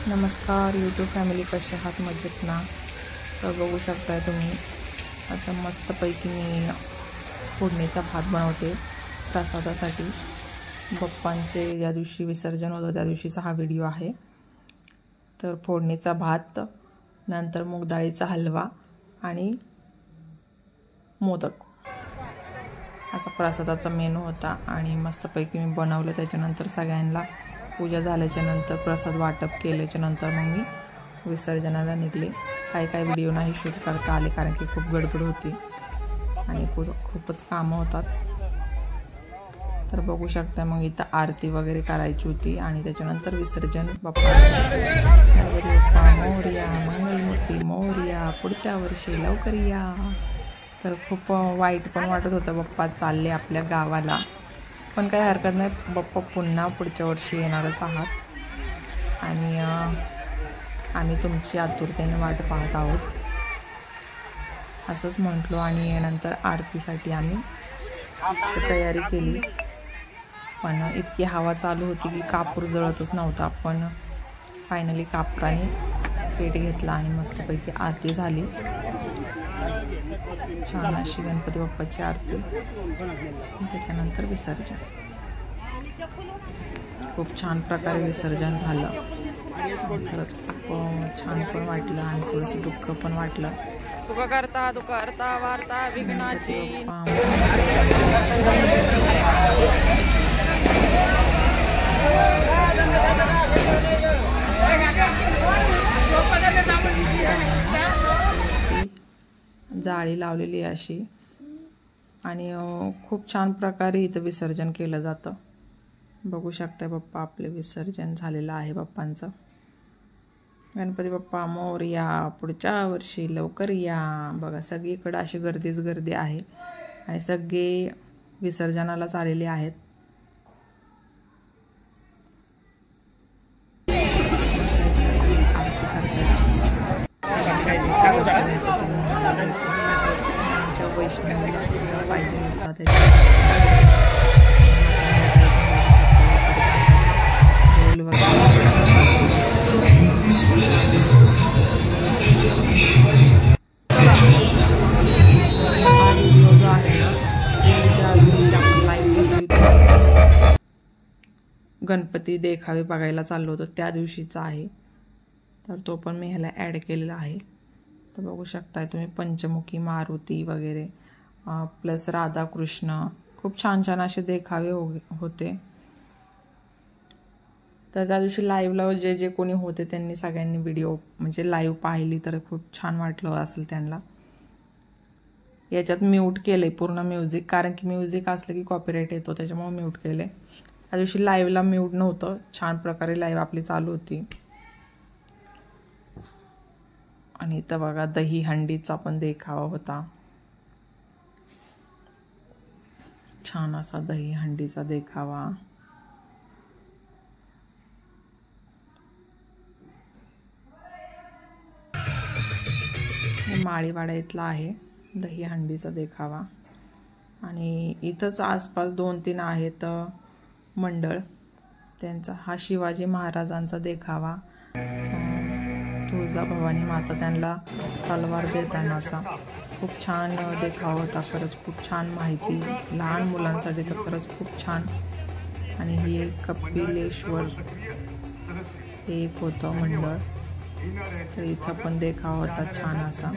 नमस्कार YouTube family, कशा आहात? मजेत ना? तर बघू शकताय तुम्ही असं मस्तपैकी मी फोडणीचा भात बनवते प्रसादासाठी. बाप्पांचे ज्या दिवशी विसर्जन होतं त्या दिवशीचा हा व्हिडिओ आहे. तर फोडणीचा भात, नंतर मूग डाळीचा हलवा आणि मोदक असा प्रसादाचा मेनू होता आणि मस्तपैकी मी बनवलं. त्याच्यानंतर सगळ्यांना पूजा झाल्याच्या नंतर प्रसाद वाटप केल्याच्या नंतर मग मी विसर्जनाला निघले. काही व्हिडिओ नाही शूट करता आले कारण की खूप गडबड होती आणि खूपच कामं होतात. तर बघू शकता मग इथं आरती वगैरे करायची होती आणि त्याच्यानंतर विसर्जन. बाप्पाचं मोरया, मंगलमूर्ती मोरया, पुढच्या वर्षी लवकर या. तर खूप वाईट पण वाटत होतं, बाप्पा चालले आपल्या गावाला, पण काही हरकत नाही, बाप्पा पुन्हा पुढच्या वर्षी येणारच आहात आणि आम्ही तुमची आतुरतेने वाट पाहत आहोत असंच म्हटलो. आणि नंतर आरतीसाठी आम्ही तयारी केली, पण इतकी हवा चालू होती की कापूर जळतच नव्हता. पण फायनली कापराने पेट घेतला आणि मस्तपैकी आरती झाली. छान अशी गणपती बाप्पाची आरती, त्याच्यानंतर विसर्जन. खूप छान प्रकारे विसर्जन झालं. खरंच खूप छान पण वाटलं आणि थोडंसं दुःख पण वाटलं. सुख करता दुःख करता वार्ता विघ्नाची. जाळी लावलेली अशी आणि खूप छान प्रकारे इथं विसर्जन केलं जातं. बघू शकता बाप्पा आपले विसर्जन झालेलं आहे. बाप्पांचं गणपती बाप्पा मोरया, पुढच्या वर्षी लवकर या. बघा सगळीकडे अशी गर्दीच गर्दी आहे आणि सगळे विसर्जनालाच आलेले आहेत. गणपती देखावे बघायला चाललो होतो त्या दिवशीचा आहे, तर तो पण मी ह्याला ॲड केलेला आहे. तर बघू शकताय तुम्ही पंचमुखी मारुती वगैरे प्लस राधाकृष्ण, खूप छान छान असे देखावे होते. तर त्या दिवशी लाईव्हला जे कोणी होते त्यांनी सगळ्यांनी व्हिडिओ म्हणजे लाईव्ह पाहिली तर खूप छान वाटलं असेल त्यांना. याच्यात म्यूट केले पूर्ण म्युझिक, कारण की म्युझिक असलं की कॉपीराईट येतो, त्याच्यामुळे म्यूट केले. त्या दिवशी लाईव्हला म्यूट नव्हतं, छान प्रकारे लाईव्ह आपली चालू होती. आणि इथं बघा दही हंडीचा पण देखावा होता. छान असा दही हंडीचा देखावा. हे माळीवाडा इथला आहे दही हंडीचा देखावा. आणि इथंच आसपास 2-3 आहेत मंडळ, त्यांचा हा शिवाजी महाराजांचा देखावा. तुळजाभवानी माता त्यांना तलवार देतानाचा खूप छान देखावा होता. खरंच खूप छान माहिती, लहान मुलांसाठी तर खरंच खूप छान. आणि ही कपिलेश्वर हे एक होतं मंडळ, तर इथं पण देखावा होता छान असा.